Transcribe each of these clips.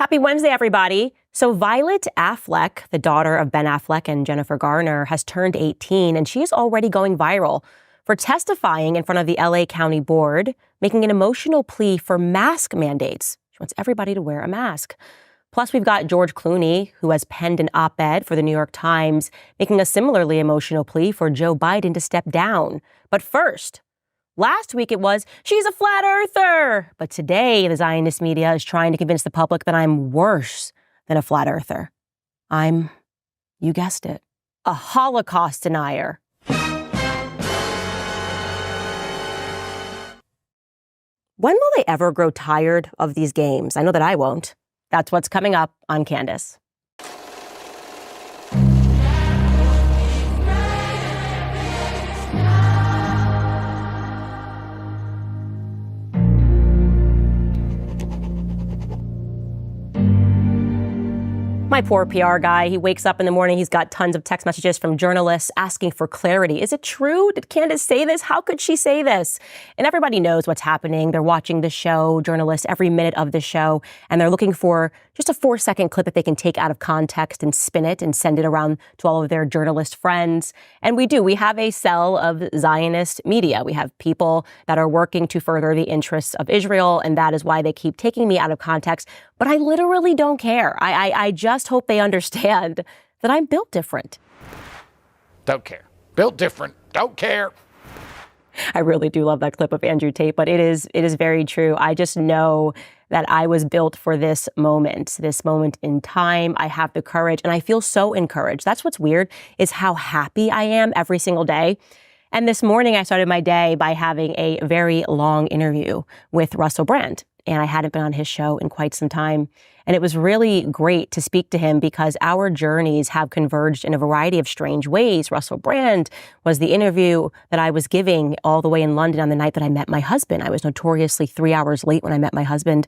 Happy Wednesday, everybody. So Violet Affleck, the daughter of Ben Affleck and Jennifer Garner, has turned 18, and she is already going viral for testifying in front of the LA County Board, making an emotional plea for mask mandates. She wants everybody to wear a mask. Plus, we've got George Clooney, who has penned an op-ed for the New York Times, making a similarly emotional plea for Joe Biden to step down. But first, last week it was, she's a flat earther. But today, the Zionist media is trying to convince the public that I'm worse than a flat earther. I'm, you guessed it, a Holocaust denier. When will they ever grow tired of these games? I know that I won't. That's what's coming up on Candace. My poor PR guy, he wakes up in the morning, he's got tons of text messages from journalists asking for clarity. Is it true? Did Candace say this? How could she say this? And everybody knows what's happening. They're watching the show, journalists, every minute of the show, and they're looking for just a 4-second clip that they can take out of context and spin it and send it around to all of their journalist friends. And we have a cell of Zionist media. We have people that are working to further the interests of Israel, and that is why they keep taking me out of context. But I literally don't care. I just hope they understand that I'm built different. Don't care. Built different. Don't care. I really do love that clip of Andrew Tate, but it is very true. I just know that I was built for this moment in time. I have the courage, and I feel so encouraged. That's what's weird, is how happy I am every single day. And this morning, I started my day by having a very long interview with Russell Brand. And I hadn't been on his show in quite some time. And it was really great to speak to him because our journeys have converged in a variety of strange ways. Russell Brand was the interview that I was giving all the way in London on the night that I met my husband. I was notoriously 3 hours late when I met my husband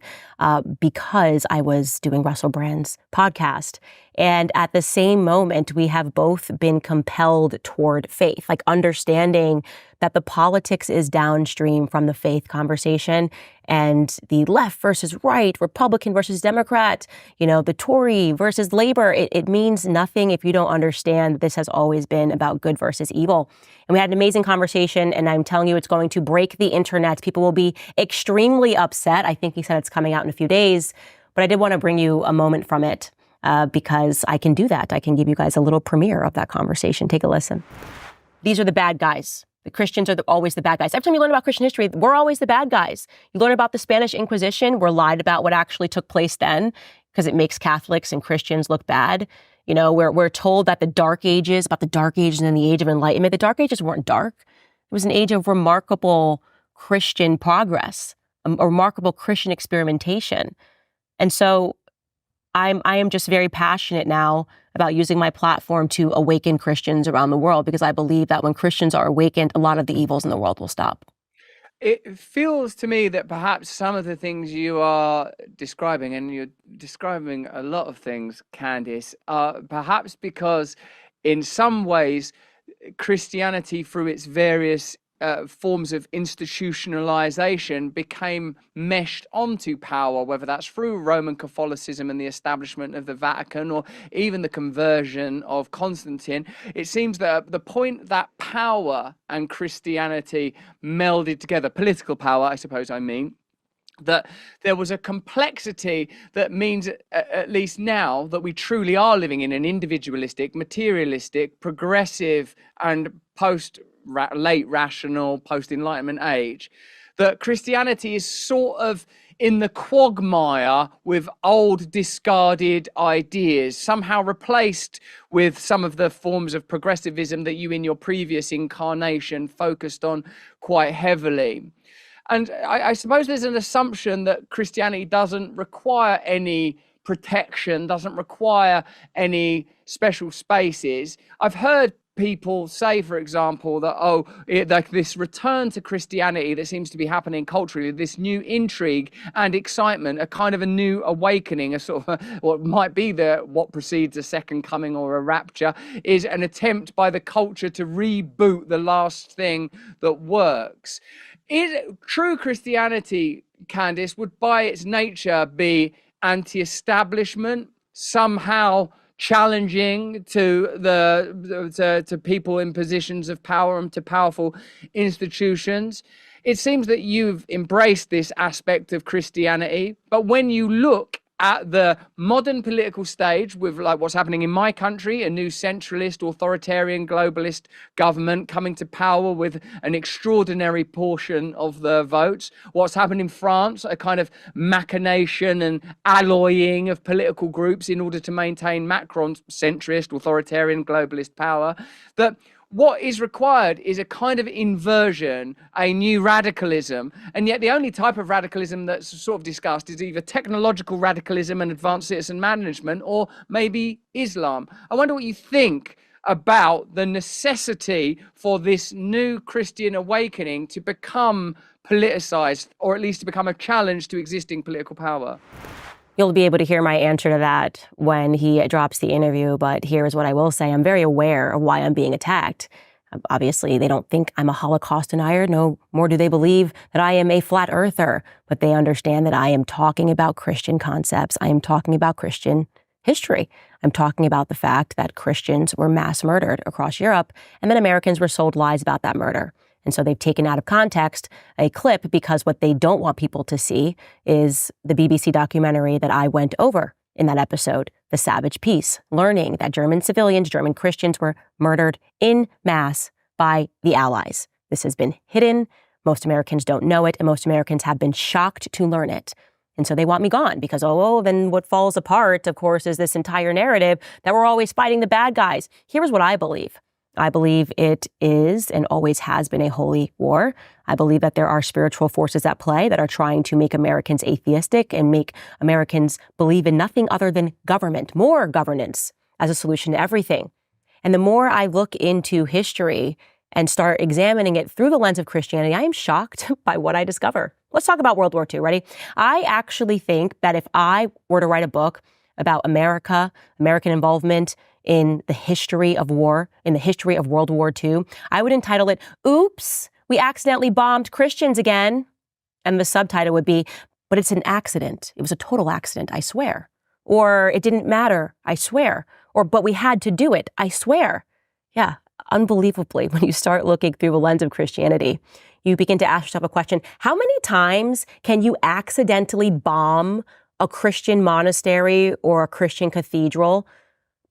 because I was doing Russell Brand's podcast. And at the same moment, we have both been compelled toward faith, like understanding that the politics is downstream from the faith conversation, and the left versus right, Republican versus Democrat, the Tory versus Labor. It means nothing if you don't understand that this has always been about good versus evil. And we had an amazing conversation, and I'm telling you, it's going to break the internet. People will be extremely upset. I think he said it's coming out in a few days, but I did want to bring you a moment from it because I can do that. I can give you guys a little premiere of that conversation. Take a listen. These are the bad guys. The Christians are always the bad guys. Every time you learn about Christian history, we're always the bad guys. You learn about the Spanish Inquisition, we're lied about what actually took place then because it makes Catholics and Christians look bad. We're told that about the Dark Ages and the Age of Enlightenment. The Dark Ages weren't dark. It was an age of remarkable Christian progress, a remarkable Christian experimentation. And so I am just very passionate now about using my platform to awaken Christians around the world, because I believe that when Christians are awakened, a lot of the evils in the world will stop. It feels to me that perhaps some of the things you are describing, and you're describing a lot of things, Candace, are perhaps because in some ways Christianity, through its various forms of institutionalization, became meshed onto power, whether that's through Roman Catholicism and the establishment of the Vatican, or even the conversion of Constantine. It seems that the point that power and Christianity melded together, political power, I suppose I mean, that there was a complexity that means, at least now, that we truly are living in an individualistic, materialistic, progressive, and late rational, post-Enlightenment age, that Christianity is sort of in the quagmire with old discarded ideas, somehow replaced with some of the forms of progressivism that you in your previous incarnation focused on quite heavily. And I suppose there's an assumption that Christianity doesn't require any protection, doesn't require any special spaces. I've heard people say, for example, that, like this return to Christianity that seems to be happening culturally, this new intrigue and excitement, a kind of a new awakening, a sort of what might be what precedes a second coming or a rapture, is an attempt by the culture to reboot the last thing that works. True Christianity, Candace, would by its nature be anti-establishment, somehow challenging to people in positions of power and to powerful institutions. It seems that you've embraced this aspect of Christianity, but when you look at the modern political stage with like what's happening in my country, a new centralist, authoritarian, globalist government coming to power with an extraordinary portion of the votes, what's happened in France, a kind of machination and alloying of political groups in order to maintain Macron's centrist, authoritarian, globalist power, that what is required is a kind of inversion, a new radicalism. And yet the only type of radicalism that's sort of discussed is either technological radicalism and advanced citizen management, or maybe Islam. I wonder what you think about the necessity for this new Christian awakening to become politicized, or at least to become a challenge to existing political power. You'll be able to hear my answer to that when he drops the interview, but here's what I will say. I'm very aware of why I'm being attacked. Obviously, they don't think I'm a Holocaust denier, no more do they believe that I am a flat earther, but they understand that I am talking about Christian concepts. I am talking about Christian history. I'm talking about the fact that Christians were mass murdered across Europe, and then Americans were sold lies about that murder. And so they've taken out of context a clip because what they don't want people to see is the BBC documentary that I went over in that episode, The Savage Peace, learning that German civilians, German Christians were murdered in mass by the Allies. This has been hidden. Most Americans don't know it, and most Americans have been shocked to learn it. And so they want me gone because, then what falls apart, of course, is this entire narrative that we're always fighting the bad guys. Here's what I believe. I believe it is and always has been a holy war. I believe that there are spiritual forces at play that are trying to make Americans atheistic and make Americans believe in nothing other than government, more governance as a solution to everything. And the more I look into history and start examining it through the lens of Christianity, I am shocked by what I discover. Let's talk about World War II. Ready? I actually think that if I were to write a book about America, American involvement in the history of war, in the history of World War II, I would entitle it, Oops, we accidentally bombed Christians again. And the subtitle would be, but it's an accident. It was a total accident, I swear. Or it didn't matter, I swear. Or, but we had to do it, I swear. Yeah, unbelievably, when you start looking through the lens of Christianity, you begin to ask yourself a question, how many times can you accidentally bomb a Christian monastery or a Christian cathedral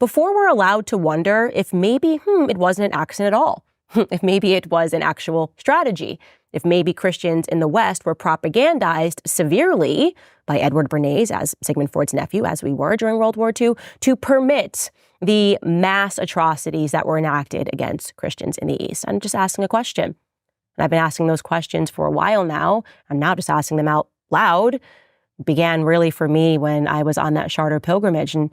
before we're allowed to wonder if maybe, it wasn't an accident at all, if maybe it was an actual strategy, if maybe Christians in the West were propagandized severely by Edward Bernays, as Sigmund Freud's nephew, as we were during World War II, to permit the mass atrocities that were enacted against Christians in the East. I'm just asking a question. And I've been asking those questions for a while now. I'm now just asking them out loud. It began really for me when I was on that charter pilgrimage. And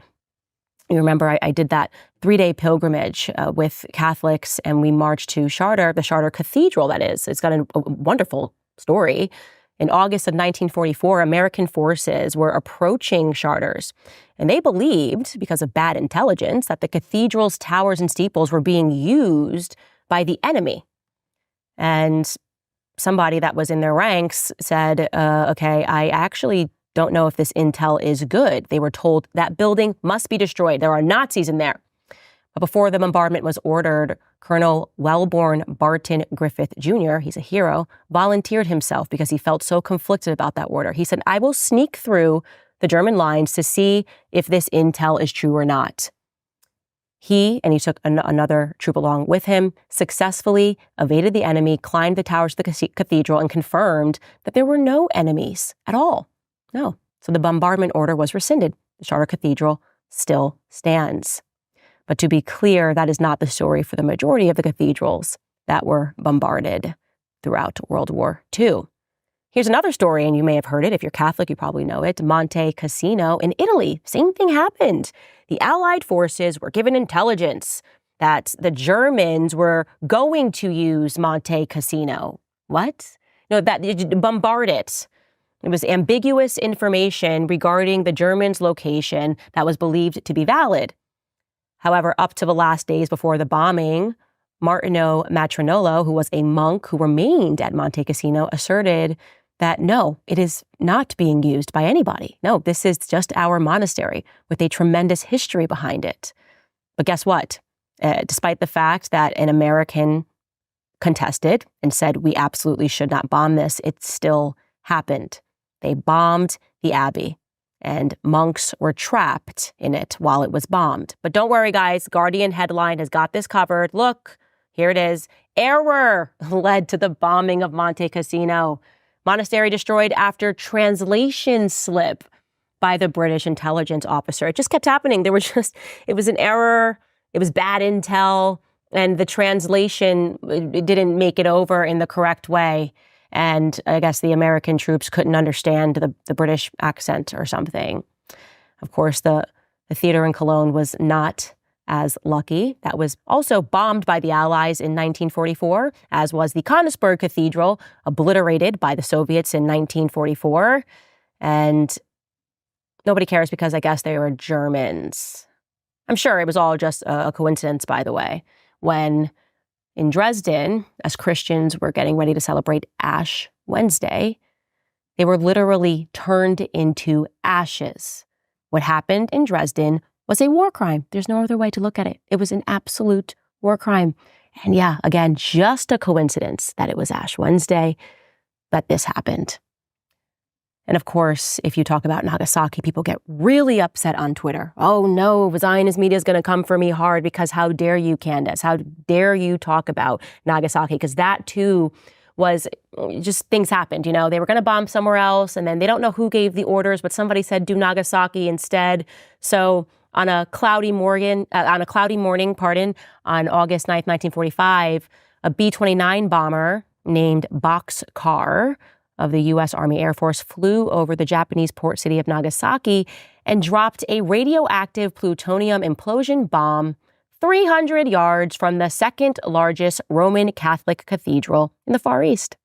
you remember I did that 3-day pilgrimage with Catholics, and we marched to Charter, the Charter Cathedral, that is. It's got a wonderful story. In August of 1944, American forces were approaching Charters, and they believed, because of bad intelligence, that the cathedral's towers and steeples were being used by the enemy. And somebody that was in their ranks said, okay, I actually don't know if this intel is good. They were told that building must be destroyed. There are Nazis in there. But before the bombardment was ordered, Colonel Wellborn Barton Griffith Jr., he's a hero, volunteered himself because he felt so conflicted about that order. He said, I will sneak through the German lines to see if this intel is true or not. He, and he took another troop along with him, successfully evaded the enemy, climbed the towers of the cathedral, and confirmed that there were no enemies at all. No. So the bombardment order was rescinded. The Charter Cathedral still stands. But to be clear, that is not the story for the majority of the cathedrals that were bombarded throughout World War II. Here's another story, and you may have heard it. If you're Catholic, you probably know it. Monte Cassino in Italy. Same thing happened. The Allied forces were given intelligence that the Germans were going to use Monte Cassino. What? No, that bombard it. It was ambiguous information regarding the Germans' location that was believed to be valid. However, up to the last days before the bombing, Martino Matronolo, who was a monk who remained at Monte Cassino, asserted that no, it is not being used by anybody. No, this is just our monastery with a tremendous history behind it. But guess what? Despite the fact that an American contested and said we absolutely should not bomb this, it still happened. They bombed the abbey, and monks were trapped in it while it was bombed. But don't worry, guys. Guardian headline has got this covered. Look, here it is. Error led to the bombing of Monte Cassino. Monastery destroyed after translation slip by the British intelligence officer. It just kept happening. It was an error. It was bad intel. And the translation, it didn't make it over in the correct way. And I guess the American troops couldn't understand the British accent or something. Of course, the theater in Cologne was not as lucky. That was also bombed by the Allies in 1944, as was the Königsberg Cathedral, obliterated by the Soviets in 1944. And nobody cares because I guess they were Germans. I'm sure it was all just a coincidence, by the way, when in Dresden, as Christians were getting ready to celebrate Ash Wednesday, they were literally turned into ashes. What happened in Dresden was a war crime. There's no other way to look at it. It was an absolute war crime. And yeah, again, just a coincidence that it was Ash Wednesday that this happened. And of course, if you talk about Nagasaki, people get really upset on Twitter. Oh no, Zionist media is going to come for me hard because how dare you, Candace? How dare you talk about Nagasaki? Because that too was just things happened. You know, they were going to bomb somewhere else and then they don't know who gave the orders, but somebody said do Nagasaki instead. So on a cloudy morning, on August 9th, 1945, a B-29 bomber named Boxcar of the U.S. Army Air Force flew over the Japanese port city of Nagasaki and dropped a radioactive plutonium implosion bomb 300 yards from the second largest Roman Catholic cathedral in the Far East.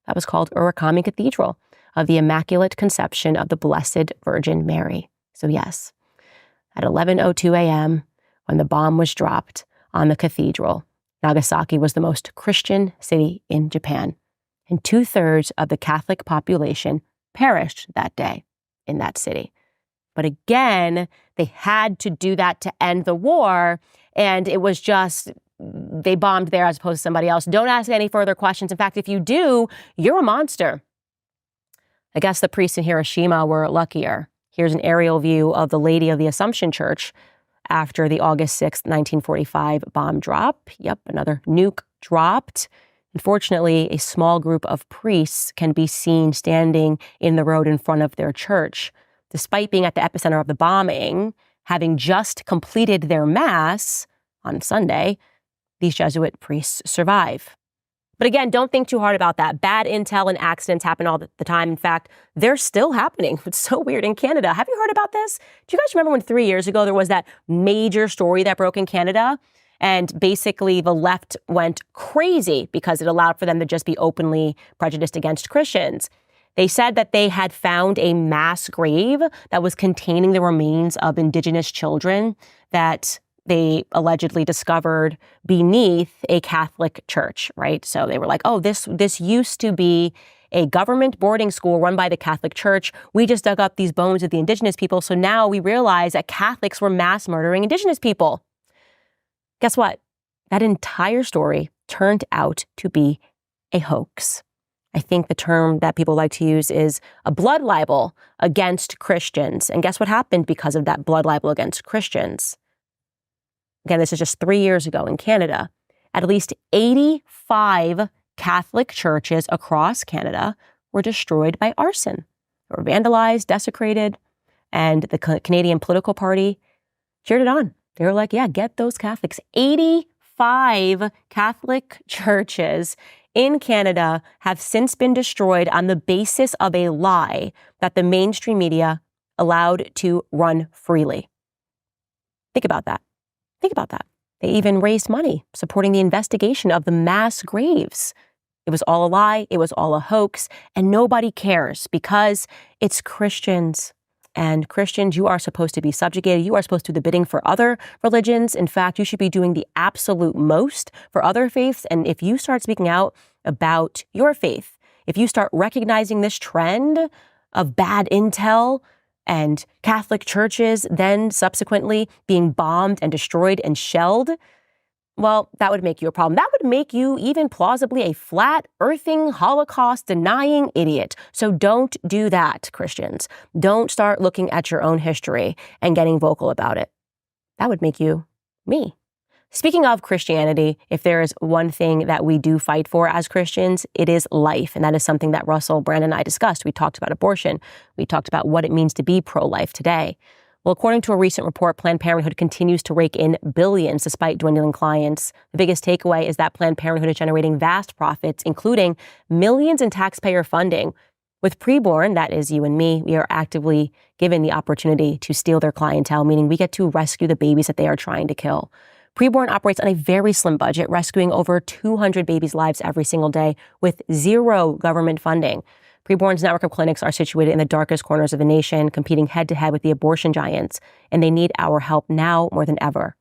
That was called Urakami Cathedral of the Immaculate Conception of the Blessed Virgin Mary. So yes, at 11:02 a.m., when the bomb was dropped on the cathedral, Nagasaki was the most Christian city in Japan. And 2/3 of the Catholic population perished that day in that city. But again, they had to do that to end the war. And it was just, they bombed there as opposed to somebody else. Don't ask any further questions. In fact, if you do, you're a monster. I guess the priests in Hiroshima were luckier. Here's an aerial view of the Lady of the Assumption Church after the August 6th, 1945 bomb drop. Yep, another nuke dropped. Unfortunately, a small group of priests can be seen standing in the road in front of their church. Despite being at the epicenter of the bombing, having just completed their mass on Sunday, these Jesuit priests survive. But again, don't think too hard about that. Bad intel and accidents happen all the time. In fact, they're still happening. It's so weird in Canada. Have you heard about this? Do you guys remember when 3 years ago there was that major story that broke in Canada? And basically the left went crazy because it allowed for them to just be openly prejudiced against Christians. They said that they had found a mass grave that was containing the remains of indigenous children that they allegedly discovered beneath a Catholic church, right? So they were like, oh, this used to be a government boarding school run by the Catholic Church. We just dug up these bones of the indigenous people. So now we realize that Catholics were mass murdering indigenous people. Guess what? That entire story turned out to be a hoax. I think the term that people like to use is a blood libel against Christians. And guess what happened because of that blood libel against Christians? Again, this is just 3 years ago in Canada. At least 85 Catholic churches across Canada were destroyed by arson. They were vandalized, desecrated, and the Canadian political party cheered it on. They were like, yeah, get those Catholics. 85 Catholic churches in Canada have since been destroyed on the basis of a lie that the mainstream media allowed to run freely. Think about that. Think about that. They even raised money supporting the investigation of the mass graves. It was all a lie. It was all a hoax. And nobody cares because it's Christians. And Christians, you are supposed to be subjugated. You are supposed to do the bidding for other religions. In fact, you should be doing the absolute most for other faiths. And if you start speaking out about your faith, if you start recognizing this trend of bad intel and Catholic churches then subsequently being bombed and destroyed and shelled, well, that would make you a problem. That would make you even plausibly a flat-earthing, Holocaust-denying idiot. So don't do that, Christians. Don't start looking at your own history and getting vocal about it. That would make you me. Speaking of Christianity, if there is one thing that we do fight for as Christians, it is life. And that is something that Russell Brand and I discussed. We talked about abortion. We talked about what it means to be pro-life today. Well, according to a recent report, Planned Parenthood continues to rake in billions despite dwindling clients. The biggest takeaway is that Planned Parenthood is generating vast profits, including millions in taxpayer funding. With preborn, that is you and me, we are actively given the opportunity to steal their clientele, meaning we get to rescue the babies that they are trying to kill. Preborn operates on a very slim budget, rescuing over 200 babies' lives every single day with zero government funding. Preborn's network of clinics are situated in the darkest corners of the nation, competing head-to-head with the abortion giants, and they need our help now more than ever.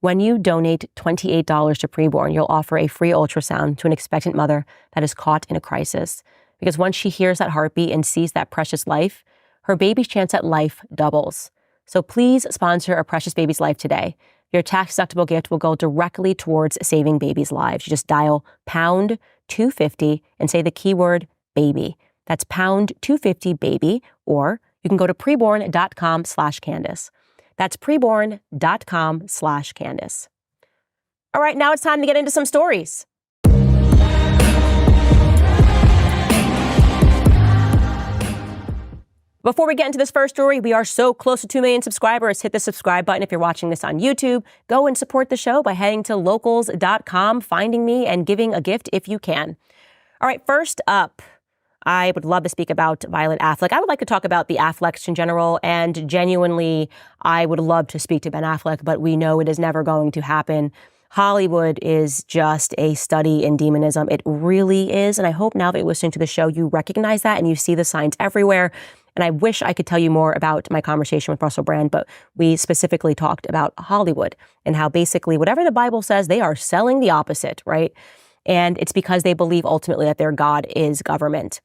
When you donate $28 to Preborn, you'll offer a free ultrasound to an expectant mother that is caught in a crisis. Because once she hears that heartbeat and sees that precious life, her baby's chance at life doubles. So please sponsor a precious baby's life today. Your tax-deductible gift will go directly towards saving babies' lives. You just dial pound 250 and say the keyword baby. That's pound 250 baby, or you can go to preborn.com/Candace. That's preborn.com/Candace. All right, now it's time to get into some stories. Before we get into this first story, we are so close to 2 million subscribers. Hit the subscribe button if you're watching this on YouTube. Go and support the show by heading to locals.com, finding me, and giving a gift if you can. All right, first up, I would love to speak about Violet Affleck. I would like to talk about the Afflecks in general, and genuinely, I would love to speak to Ben Affleck, but we know it is never going to happen. Hollywood is just a study in demonism. It really is, and I hope now that you're listening to the show, you recognize that and you see the signs everywhere. And I wish I could tell you more about my conversation with Russell Brand, but we specifically talked about Hollywood and how basically whatever the Bible says, they are selling the opposite, right? And it's because they believe ultimately that their God is government.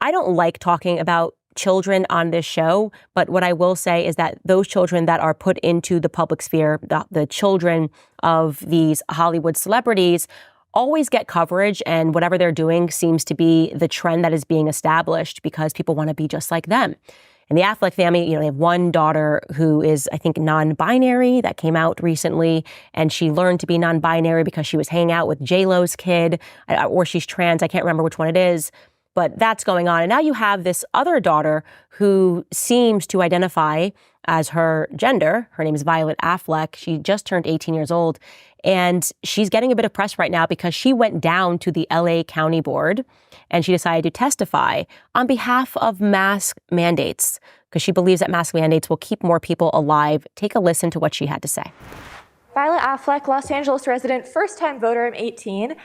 I don't like talking about children on this show, but what I will say is that those children that are put into the public sphere, the children of these Hollywood celebrities, always get coverage, and whatever they're doing seems to be the trend that is being established because people want to be just like them. And the Affleck family, they have one daughter who is, I think, non-binary that came out recently, and she learned to be non-binary because she was hanging out with J-Lo's kid, or she's trans. I can't remember which one it is, but that's going on. And now you have this other daughter who seems to identify as her gender. Her name is Violet Affleck. She just turned 18 years old. And she's getting a bit of press right now because she went down to the LA County Board and she decided to testify on behalf of mask mandates because she believes that mask mandates will keep more people alive. Take a listen to what she had to say. Violet Affleck, Los Angeles resident, first-time voter, I'm 18.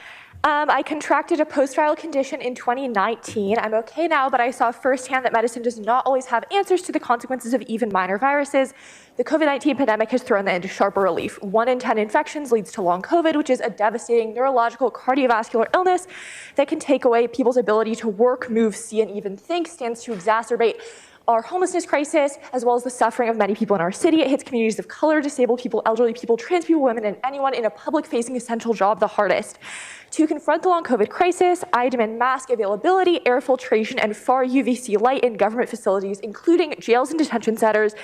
I contracted a post-trial condition in 2019. I'm okay now, but I saw firsthand that medicine does not always have answers to the consequences of even minor viruses. The COVID-19 pandemic has thrown that into sharper relief. 1 in 10 infections leads to long COVID, which is a devastating neurological cardiovascular illness that can take away people's ability to work, move, see, and even think, stands to exacerbate our homelessness crisis, as well as the suffering of many people in our city. It hits communities of color, disabled people, elderly people, trans people, women, and anyone in a public-facing essential job the hardest. To confront the long COVID crisis, I demand mask availability, air filtration, and far UVC light in government facilities, including jails and detention centers,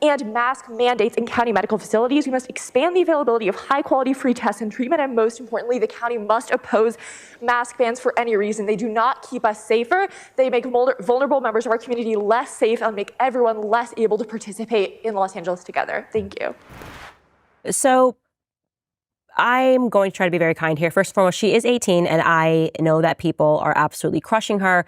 and mask mandates in county medical facilities. We must expand the availability of high-quality free tests and treatment, and most importantly, the county must oppose mask bans for any reason. They do not keep us safer. They make vulnerable members of our community less safe and make everyone less able to participate in Los Angeles together. Thank you. So I'm going to try to be very kind here. First and foremost, she is 18, and I know that people are absolutely crushing her.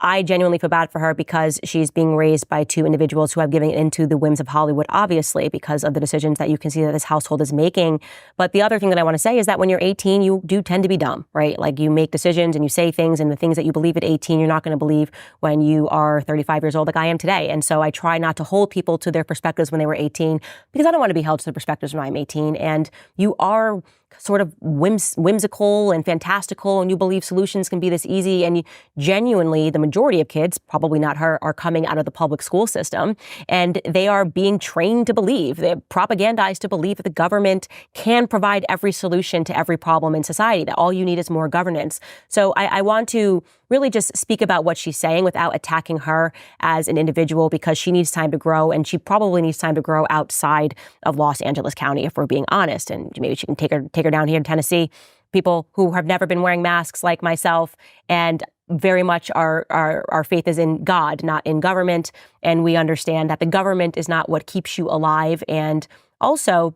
I genuinely feel bad for her because she's being raised by 2 individuals who have given into the whims of Hollywood, obviously, because of the decisions that you can see that this household is making. But the other thing that I want to say is that when you're 18, you do tend to be dumb, right? Like you make decisions and you say things, and the things that you believe at 18, you're not going to believe when you are 35 years old like I am today. And so I try not to hold people to their perspectives when they were 18 because I don't want to be held to the perspectives when I'm 18. And you are sort of whimsical and fantastical, and you believe solutions can be this easy, and genuinely, the majority of kids, probably not her, are coming out of the public school system, and they are being trained to believe, they're propagandized to believe that the government can provide every solution to every problem in society, that all you need is more governance. So I want to really just speak about what she's saying without attacking her as an individual, because she needs time to grow, and she probably needs time to grow outside of Los Angeles County, if we're being honest. And maybe she can take her down here in Tennessee. People who have never been wearing masks like myself, and very much our faith is in God, not in government. And we understand that the government is not what keeps you alive. And also,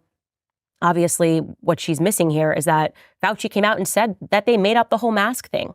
obviously, what she's missing here is that Fauci came out and said that they made up the whole mask thing.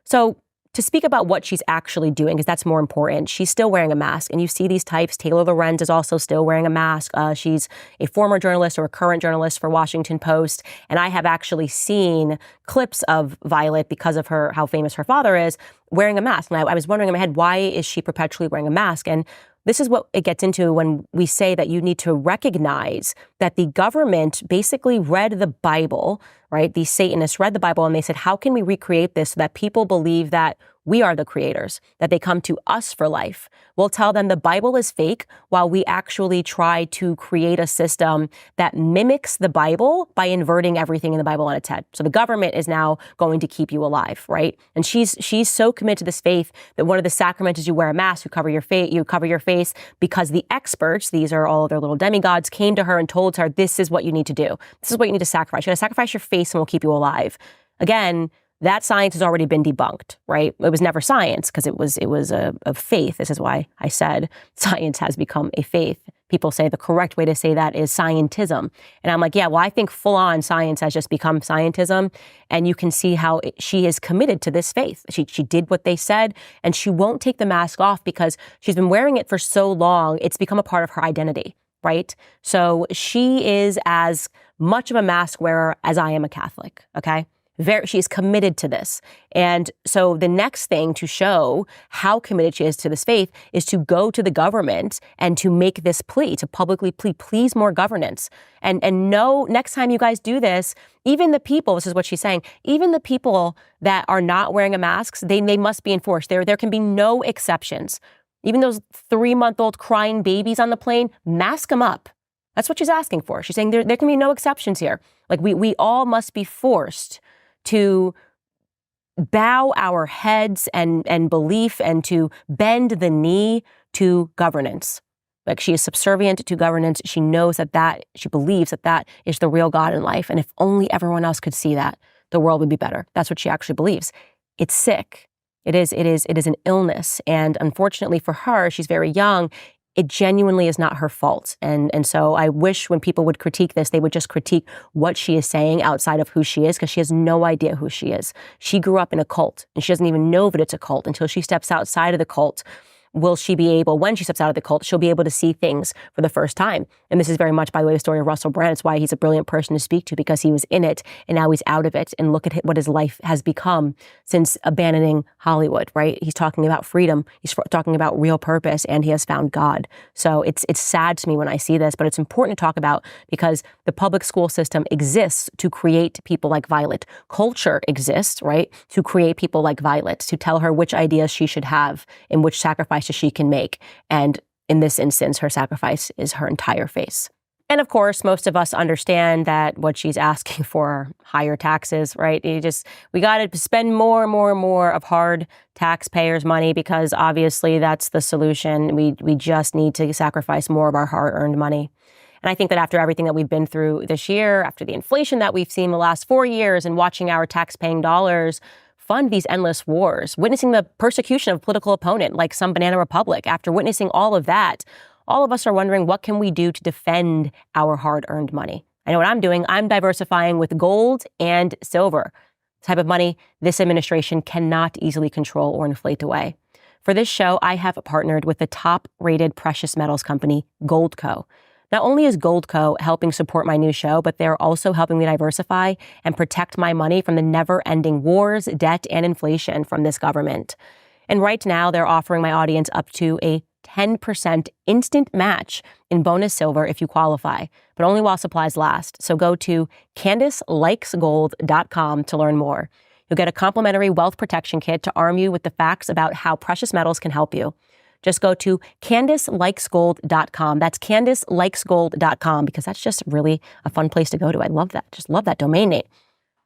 So to speak about what she's actually doing, because that's more important, she's still wearing a mask. And you see these types. Taylor Lorenz is also still wearing a mask. She's a former journalist or a current journalist for Washington Post. And I have actually seen clips of Violet, because of how famous her father is, wearing a mask. And I was wondering in my head, why is she perpetually wearing a mask? And this is what it gets into when we say that you need to recognize that the government basically read the Bible, right? These Satanists read the Bible and they said, how can we recreate this so that people believe that we are the creators, that they come to us for life? We'll tell them the Bible is fake while we actually try to create a system that mimics the Bible by inverting everything in the Bible on its head. So the government is now going to keep you alive, right? And she's so committed to this faith that one of the sacraments is you wear a mask, you cover your face, because the experts, these are all of their little demigods, came to her and told her, this is what you need to do. This is what you need to sacrifice. You got to sacrifice your face and we'll keep you alive. Again, that science has already been debunked, right? It was never science because it was a faith. This is why I said science has become a faith. People say the correct way to say that is scientism. And I'm like, yeah, well, I think full on science has just become scientism. And you can see how she is committed to this faith. She did what they said, and she won't take the mask off because she's been wearing it for so long. It's become a part of her identity, right? So she is as much of a mask wearer as I am a Catholic, okay? She is committed to this. And so the next thing to show how committed she is to this faith is to go to the government and to make this plea, to publicly please more governance. And no, next time you guys do this, even the people, this is what she's saying, even the people that are not wearing a mask, they must be enforced. There can be no exceptions. Even those 3-month-old crying babies on the plane, mask them up. That's what she's asking for. She's saying there can be no exceptions here. Like we all must be forced to bow our heads and belief and to bend the knee to governance. Like she is subservient to governance. She knows that she believes that is the real God in life. And if only everyone else could see that, the world would be better. That's what she actually believes. It's sick. It is an illness. And unfortunately for her, she's very young. It genuinely is not her fault. And so I wish when people would critique this, they would just critique what she is saying outside of who she is, because she has no idea who she is. She grew up in a cult, and she doesn't even know that it's a cult until she steps outside of the cult. Will she be able, when she steps out of the cult, she'll be able to see things for the first time. And this is very much, by the way, the story of Russell Brand. It's why he's a brilliant person to speak to, because he was in it and now he's out of it. And look at what his life has become since abandoning Hollywood, right? He's talking about freedom. He's talking about real purpose, and he has found God. So it's sad to me when I see this, but it's important to talk about because the public school system exists to create people like Violet. Culture exists, right, to create people like Violet, to tell her which ideas she should have and which sacrifices she can make. And in this instance, her sacrifice is her entire face. And of course, most of us understand that what she's asking for are higher taxes, right? We got to spend more and more and more of hard taxpayers' money because obviously that's the solution. We just need to sacrifice more of our hard-earned money. And I think that after everything that we've been through this year, after the inflation that we've seen the last 4 years and watching our tax-paying dollars fund these endless wars, witnessing the persecution of a political opponent like some banana republic, after witnessing all of that, all of us are wondering, what can we do to defend our hard-earned money? I know what I'm doing. I'm diversifying with gold and silver, the type of money this administration cannot easily control or inflate away. For this show, I have partnered with the top-rated precious metals company, Goldco. Not only is Goldco helping support my new show, but they're also helping me diversify and protect my money from the never-ending wars, debt, and inflation from this government. And right now, they're offering my audience up to a 10% instant match in bonus silver if you qualify, but only while supplies last. So go to CandaceLikesGold.com to learn more. You'll get a complimentary wealth protection kit to arm you with the facts about how precious metals can help you. Just go to CandaceLikesGold.com. That's CandaceLikesGold.com, because that's just really a fun place to go to. I love that. Just love that domain name.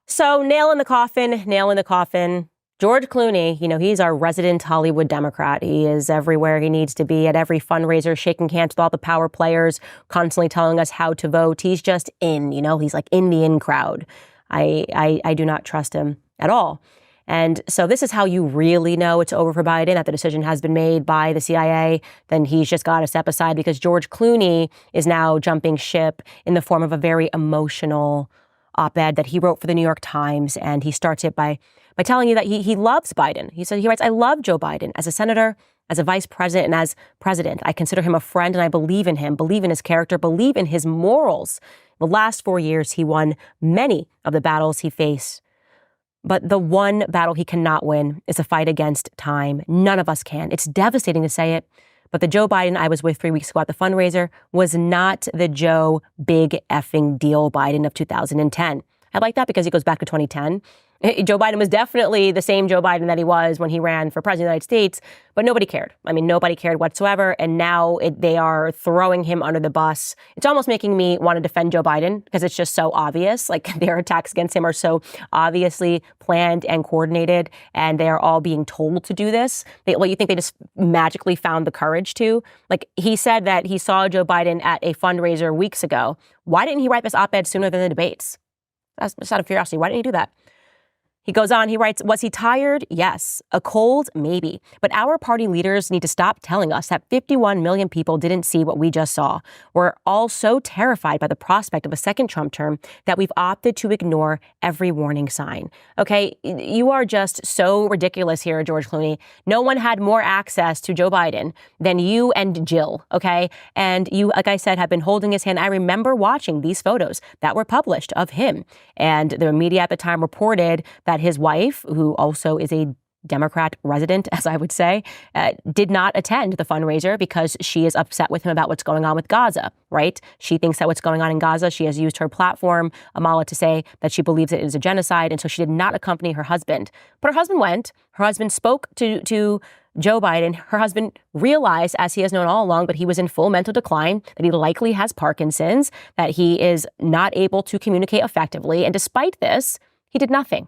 So nail in the coffin. George Clooney, he's our resident Hollywood Democrat. He is everywhere he needs to be, at every fundraiser, shaking hands with all the power players, constantly telling us how to vote. He's just in, he's like in the in crowd. I do not trust him at all. And so this is how you really know it's over for Biden, that the decision has been made by the CIA. Then he's just got to step aside, because George Clooney is now jumping ship in the form of a very emotional op-ed that he wrote for the New York Times. And he starts it by telling you that he loves Biden. He writes, "I love Joe Biden as a senator, as a vice president, and as president. I consider him a friend, and I believe in him, believe in his character, believe in his morals. The last 4 years, he won many of the battles he faced. But the one battle he cannot win is a fight against time. None of us can. It's devastating to say it, but the Joe Biden I was with 3 weeks ago at the fundraiser was not the Joe big effing deal Biden of 2010. I like that because he goes back to 2010. Joe Biden was definitely the same Joe Biden that he was when he ran for president of the United States, but nobody cared. Nobody cared whatsoever. And now they are throwing him under the bus. It's almost making me want to defend Joe Biden, because it's just so obvious. Like, their attacks against him are so obviously planned and coordinated, and they are all being told to do this. You think they just magically found the courage to? Like, he said that he saw Joe Biden at a fundraiser weeks ago. Why didn't he write this op-ed sooner than the debates? That's just out of curiosity. Why didn't he do that? He goes on, he writes, "Was he tired? Yes. A cold? Maybe. But our party leaders need to stop telling us that 51 million people didn't see what we just saw. We're all so terrified by the prospect of a second Trump term that we've opted to ignore every warning sign." Okay, you are just so ridiculous here, George Clooney. No one had more access to Joe Biden than you and Jill, okay? And you, like I said, have been holding his hand. I remember watching these photos that were published of him. And the media at the time reported that his wife, who also is a Democrat resident, as I would say, did not attend the fundraiser because she is upset with him about what's going on with Gaza, right? She thinks that what's going on in Gaza, she has used her platform, Amala, to say that she believes it is a genocide, and so she did not accompany her husband. But her husband went. Her husband spoke to Joe Biden. Her husband realized, as he has known all along, that he was in full mental decline, that he likely has Parkinson's, that he is not able to communicate effectively. And despite this, he did nothing.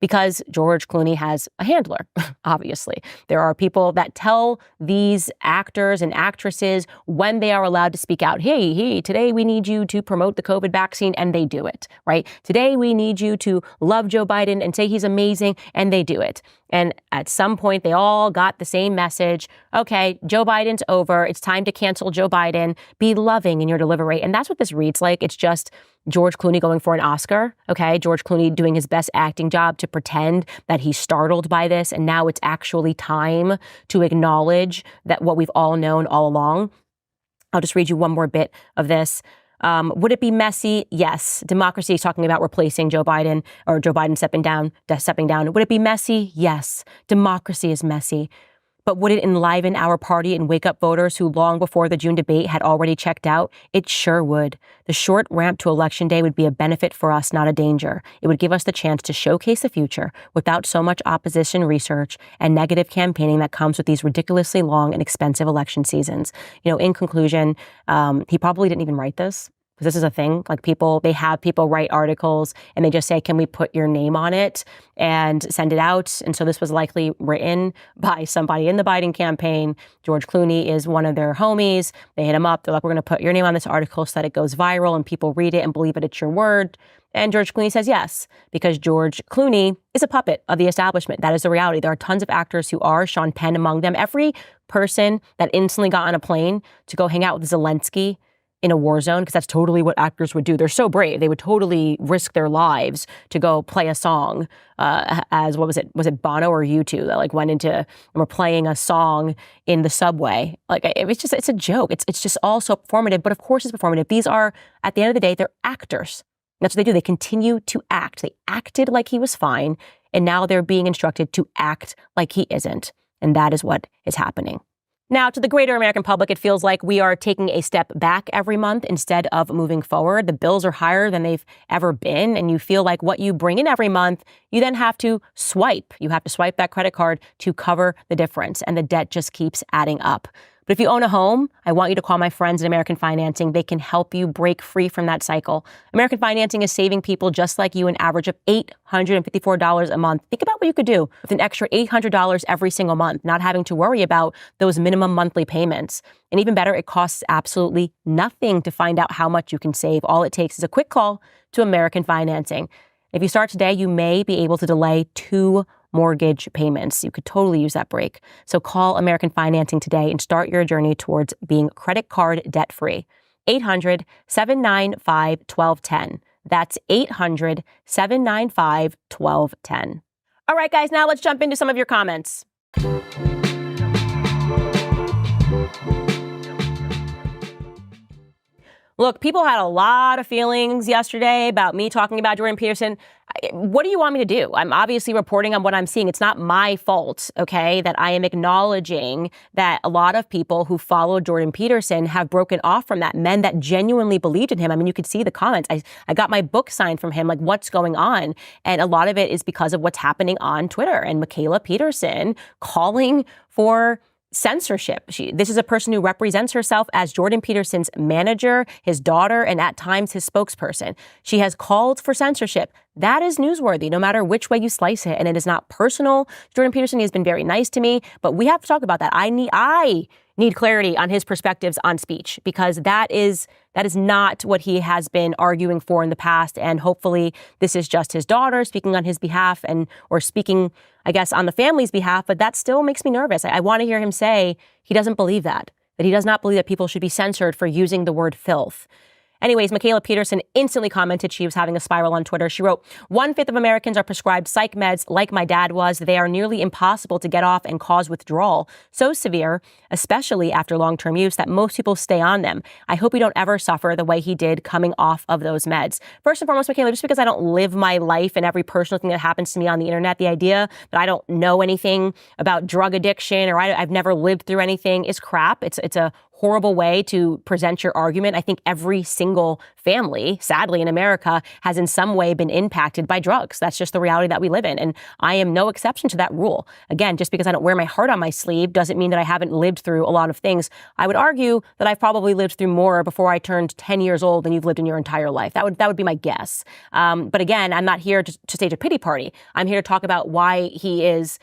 Because George Clooney has a handler, obviously. There are people that tell these actors and actresses when they are allowed to speak out. Hey, today we need you to promote the COVID vaccine, and they do it, right? Today we need you to love Joe Biden and say he's amazing, and they do it. And at some point, they all got the same message. Okay, Joe Biden's over. It's time to cancel Joe Biden. Be loving in your delivery. And that's what this reads like. It's just George Clooney going for an Oscar, okay? George Clooney doing his best acting job to pretend that he's startled by this, and now it's actually time to acknowledge that what we've all known all along. I'll just read you one more bit of this. Would it be messy? Yes. Democracy is talking about replacing Joe Biden, or Joe Biden stepping down. Would it be messy? Yes. Democracy is messy. But would it enliven our party and wake up voters who long before the June debate had already checked out? It sure would. The short ramp to Election Day would be a benefit for us, not a danger. It would give us the chance to showcase the future without so much opposition research and negative campaigning that comes with these ridiculously long and expensive election seasons. In conclusion, he probably didn't even write this. This is a thing. Like, they have people write articles and they just say, can we put your name on it and send it out? And so this was likely written by somebody in the Biden campaign. George Clooney is one of their homies. They hit him up. They're like, we're going to put your name on this article so that it goes viral and people read it and believe it's your word. And George Clooney says yes, because George Clooney is a puppet of the establishment. That is the reality. There are tons of actors who are, Sean Penn among them. Every person that instantly got on a plane to go hang out with Zelensky in a war zone, because that's totally what actors would do. They're so brave. They would totally risk their lives to go play a song as, what was it? Was it Bono or U2 that went into and were playing a song in the subway? It's a joke. It's just all so performative, but of course it's performative. These are, at the end of the day, they're actors. That's what they do. They continue to act. They acted like he was fine, and now they're being instructed to act like he isn't. And that is what is happening. Now, to the greater American public, it feels like we are taking a step back every month instead of moving forward. The bills are higher than they've ever been, and you feel like what you bring in every month, you then have to swipe. You have to swipe that credit card to cover the difference, and the debt just keeps adding up. But if you own a home, I want you to call my friends at American Financing. They can help you break free from that cycle. American Financing is saving people just like you an average of $854 a month. Think about what you could do with an extra $800 every single month, not having to worry about those minimum monthly payments. And even better, it costs absolutely nothing to find out how much you can save. All it takes is a quick call to American Financing. If you start today, you may be able to delay 2 mortgage payments. You could totally use that break. So call American Financing today and start your journey towards being credit card debt-free. 800-795-1210. That's 800-795-1210. All right, guys, now let's jump into some of your comments. Look, people had a lot of feelings yesterday about me talking about Jordan Peterson. What do you want me to do? I'm obviously reporting on what I'm seeing. It's not my fault, okay, that I am acknowledging that a lot of people who follow Jordan Peterson have broken off from that, men that genuinely believed in him. I mean, you could see the comments. I got my book signed from him, like, what's going on? And a lot of it is because of what's happening on Twitter and Michaela Peterson calling for censorship. This is a person who represents herself as Jordan Peterson's manager, his daughter, and at times his spokesperson. She has called for censorship. That is newsworthy, no matter which way you slice it. And it is not personal. Jordan Peterson has been very nice to me, but we have to talk about that. I need clarity on his perspectives on speech, because that is not what he has been arguing for in the past. And hopefully this is just his daughter speaking on his behalf or speaking, I guess, on the family's behalf. But that still makes me nervous. I want to hear him say he doesn't believe that he does not believe that people should be censored for using the word filth. Anyways, Michaela Peterson instantly commented she was having a spiral on Twitter. She wrote, 1/5 of Americans are prescribed psych meds like my dad was. They are nearly impossible to get off and cause withdrawal. So severe, especially after long-term use, that most people stay on them. I hope you don't ever suffer the way he did coming off of those meds. First and foremost, Michaela, just because I don't live my life and every personal thing that happens to me on the internet, the idea that I don't know anything about drug addiction or I've never lived through anything is crap. It's a horrible way to present your argument. I think every single family, sadly in America, has in some way been impacted by drugs. That's just the reality that we live in. And I am no exception to that rule. Again, just because I don't wear my heart on my sleeve doesn't mean that I haven't lived through a lot of things. I would argue that I've probably lived through more before I turned 10 years old than you've lived in your entire life. That would be my guess. But again, I'm not here to stage a pity party. I'm here to talk about why he is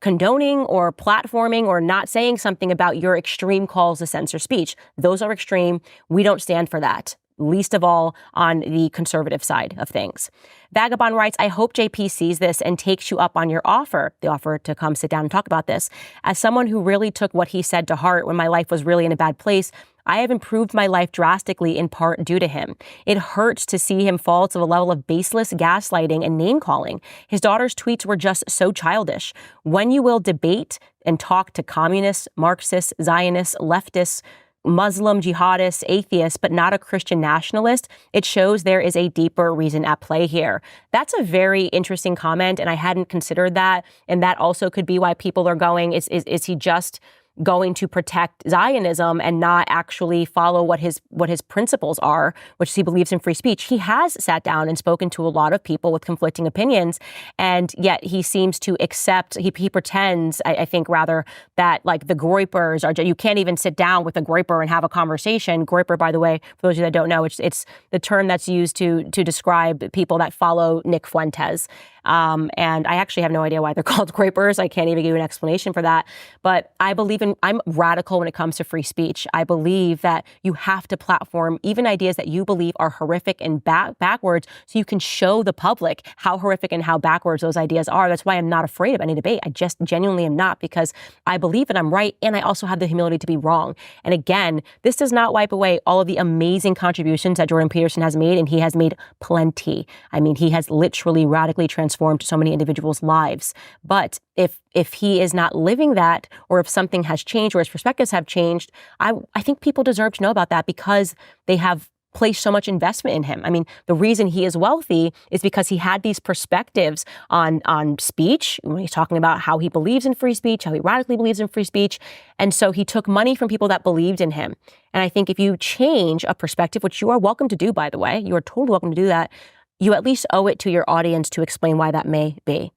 condoning or platforming or not saying something about your extreme calls to censor speech. Those are extreme. We don't stand for that, least of all on the conservative side of things. Vagabond writes, I hope JP sees this and takes you up on your offer, the offer to come sit down and talk about this. As someone who really took what he said to heart when my life was really in a bad place, I have improved my life drastically in part due to him. It hurts to see him fall to the level of baseless gaslighting and name-calling. His daughter's tweets were just so childish. When you will debate and talk to communists, Marxists, Zionists, leftists, Muslim, jihadists, atheists, but not a Christian nationalist, it shows there is a deeper reason at play here. That's a very interesting comment, and I hadn't considered that. And that also could be why people are going, is he just going to protect Zionism and not actually follow what his principles are, which he believes in free speech? He has sat down and spoken to a lot of people with conflicting opinions, and yet he seems to accept, he pretends, I think rather, that like the Groypers are, you can't even sit down with a Groyper and have a conversation. Groyper, by the way, for those of you that don't know, it's the term that's used to describe people that follow Nick Fuentes. And I actually have no idea why they're called Groypers. I can't even give you an explanation for that. But I'm radical when it comes to free speech. I believe that you have to platform even ideas that you believe are horrific and backwards so you can show the public how horrific and how backwards those ideas are. That's why I'm not afraid of any debate. I just genuinely am not, because I believe that I'm right and I also have the humility to be wrong. And again, this does not wipe away all of the amazing contributions that Jordan Peterson has made, and he has made plenty. I mean, he has literally radically transformed so many individuals' lives. But if he is not living that, or if something has changed or his perspectives have changed, I think people deserve to know about that, because they have placed so much investment in him. I mean, the reason he is wealthy is because he had these perspectives on speech, when he's talking about how he believes in free speech, how he radically believes in free speech. And so he took money from people that believed in him. And I think if you change a perspective, which you are welcome to do, by the way, you are totally welcome to do that, you at least owe it to your audience to explain why that may be.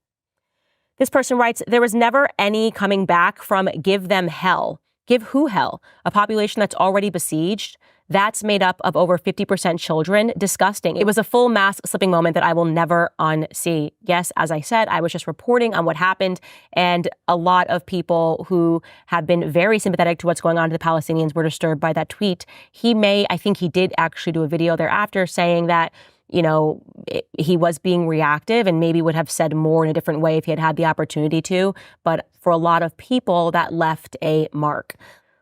This person writes, there was never any coming back from give them hell. Give who hell? A population that's already besieged? That's made up of over 50% children. Disgusting. It was a full mask slipping moment that I will never unsee. Yes, as I said, I was just reporting on what happened, and a lot of people who have been very sympathetic to what's going on to the Palestinians were disturbed by that tweet. I think he did actually do a video thereafter saying that, you know, he was being reactive and maybe would have said more in a different way if he had had the opportunity to. But for a lot of people, that left a mark.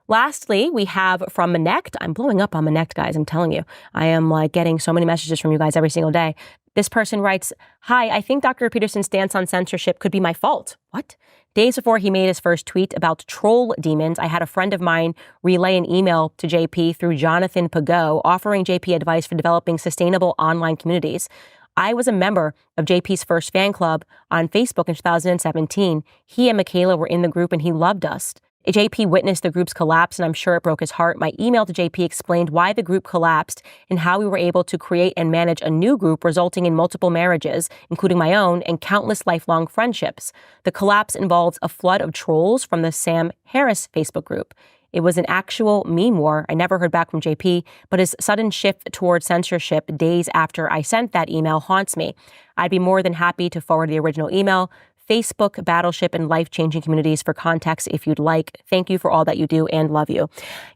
Lastly, we have from Manect. I'm blowing up on Manect, guys. I'm telling you. I am getting so many messages from you guys every single day. This person writes, hi, I think Dr. Peterson's stance on censorship could be my fault. What? Days before he made his first tweet about troll demons, I had a friend of mine relay an email to JP through Jonathan Pagot offering JP advice for developing sustainable online communities. I was a member of JP's first fan club on Facebook in 2017. He and Michaela were in the group and he loved us. JP witnessed the group's collapse, and I'm sure it broke his heart. My email to JP explained why the group collapsed and how we were able to create and manage a new group, resulting in multiple marriages, including my own, and countless lifelong friendships. The collapse involves a flood of trolls from the Sam Harris Facebook group. It was an actual meme war. I never heard back from JP, but his sudden shift toward censorship days after I sent that email haunts me. I'd be more than happy to forward the original email. Facebook, Battleship, and Life-Changing Communities for context if you'd like. Thank you for all that you do and love you.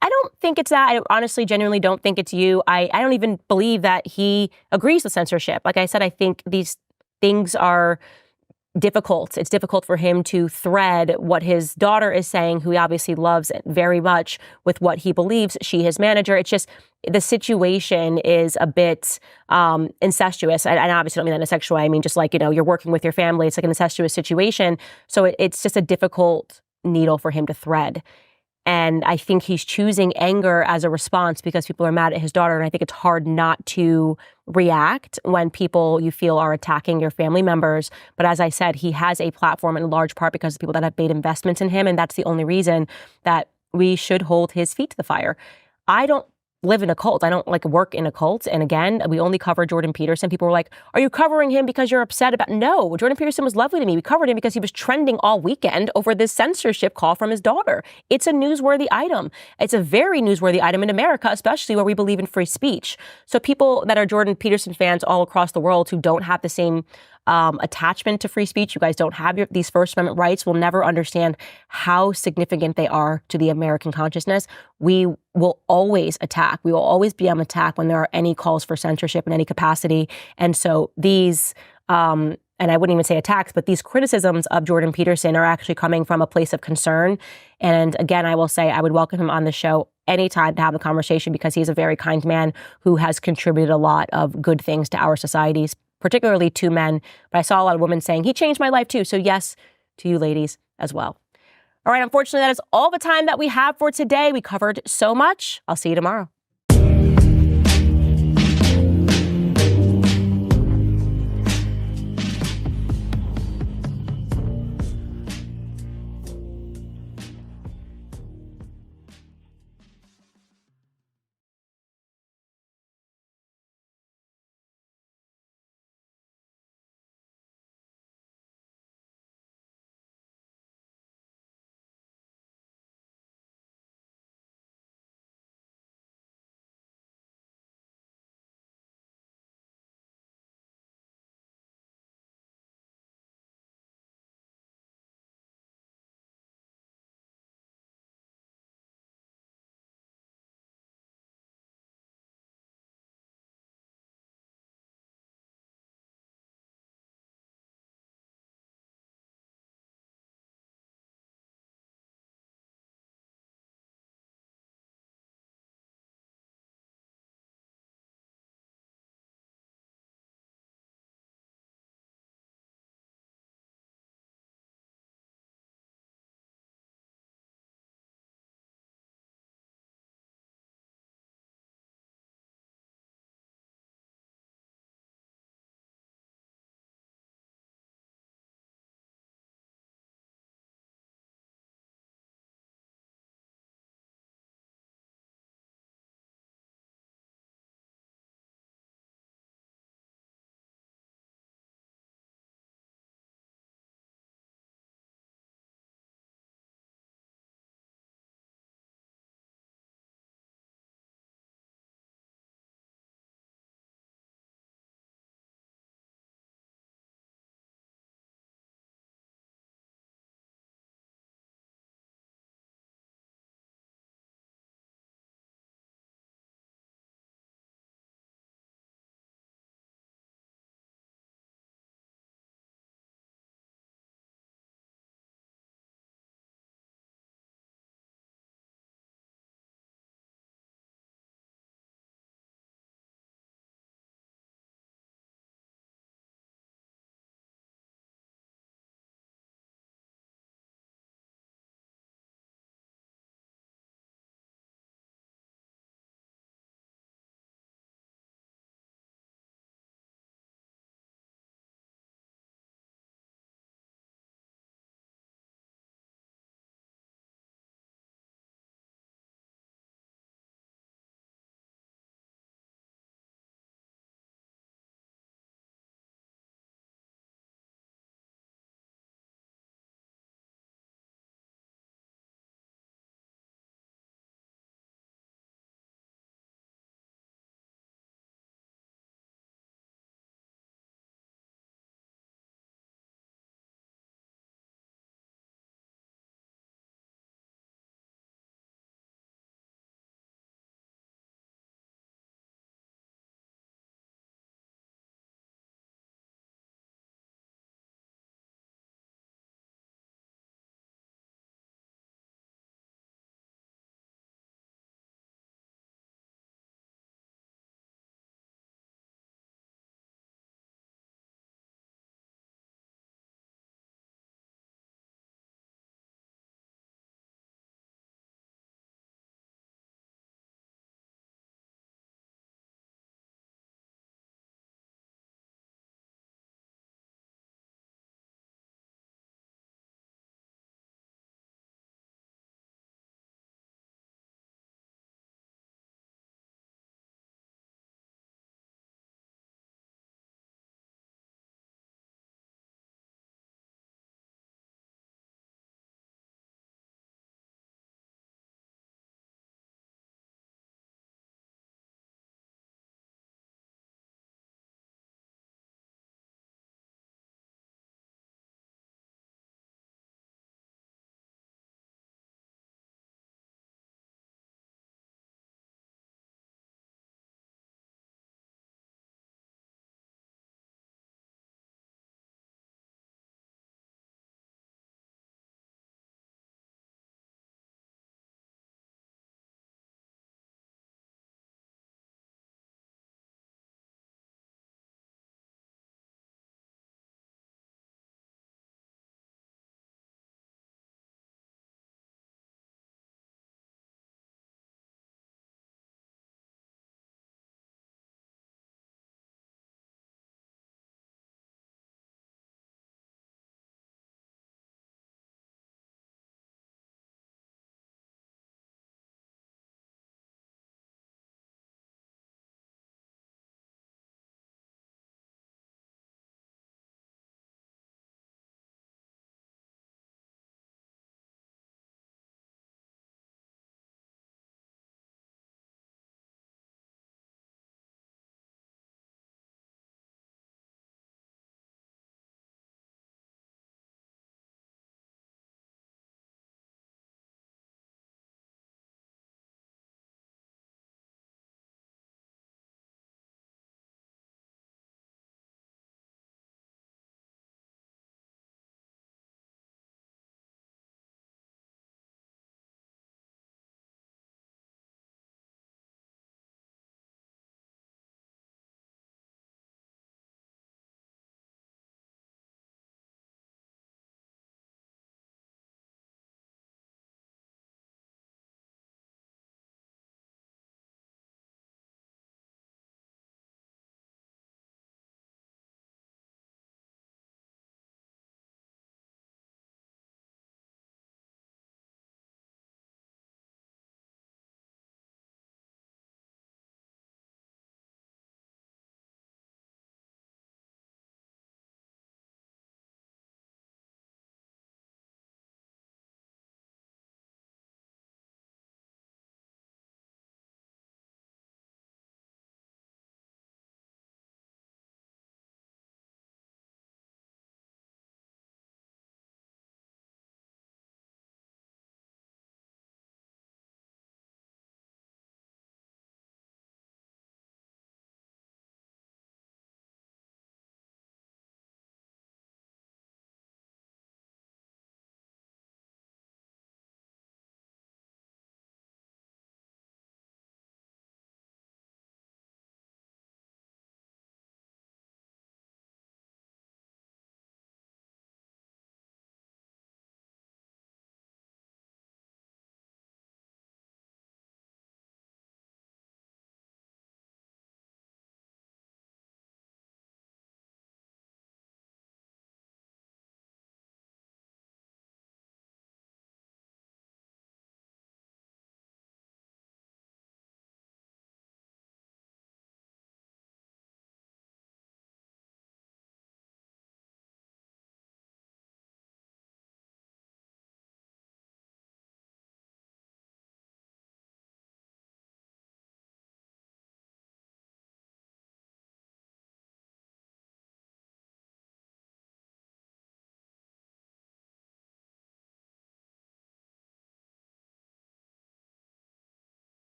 I don't think it's that. I honestly, genuinely don't think it's you. I don't even believe that he agrees with censorship. Like I said, I think these things are difficult. It's difficult for him to thread what his daughter is saying, who he obviously loves very much, with what he believes, she, his manager. It's just the situation is a bit incestuous. And I obviously don't mean that in a sexual way. I mean, just like, you know, you're working with your family. It's like an incestuous situation. So it's just a difficult needle for him to thread. And I think he's choosing anger as a response because people are mad at his daughter. And I think it's hard not to react when people you feel are attacking your family members. But as I said, he has a platform in large part because of people that have made investments in him. And that's the only reason that we should hold his feet to the fire. I don't live in a cult. I don't work in a cult. And again, we only cover Jordan Peterson. People were like, are you covering him because you're upset about? No, Jordan Peterson was lovely to me. We covered him because he was trending all weekend over this censorship call from his daughter. It's a newsworthy item. It's a very newsworthy item in America, especially where we believe in free speech. So people that are Jordan Peterson fans all across the world who don't have the same attachment to free speech, you guys don't have these First Amendment rights, will never understand how significant they are to the American consciousness. We will always attack. We will always be on attack when there are any calls for censorship in any capacity. And so these, and I wouldn't even say attacks, but these criticisms of Jordan Peterson are actually coming from a place of concern. And again, I will say I would welcome him on the show anytime to have a conversation because he's a very kind man who has contributed a lot of good things to our societies, particularly to men. But I saw a lot of women saying, he changed my life too. So yes, to you ladies as well. All right, unfortunately, that is all the time that we have for today. We covered so much. I'll see you tomorrow.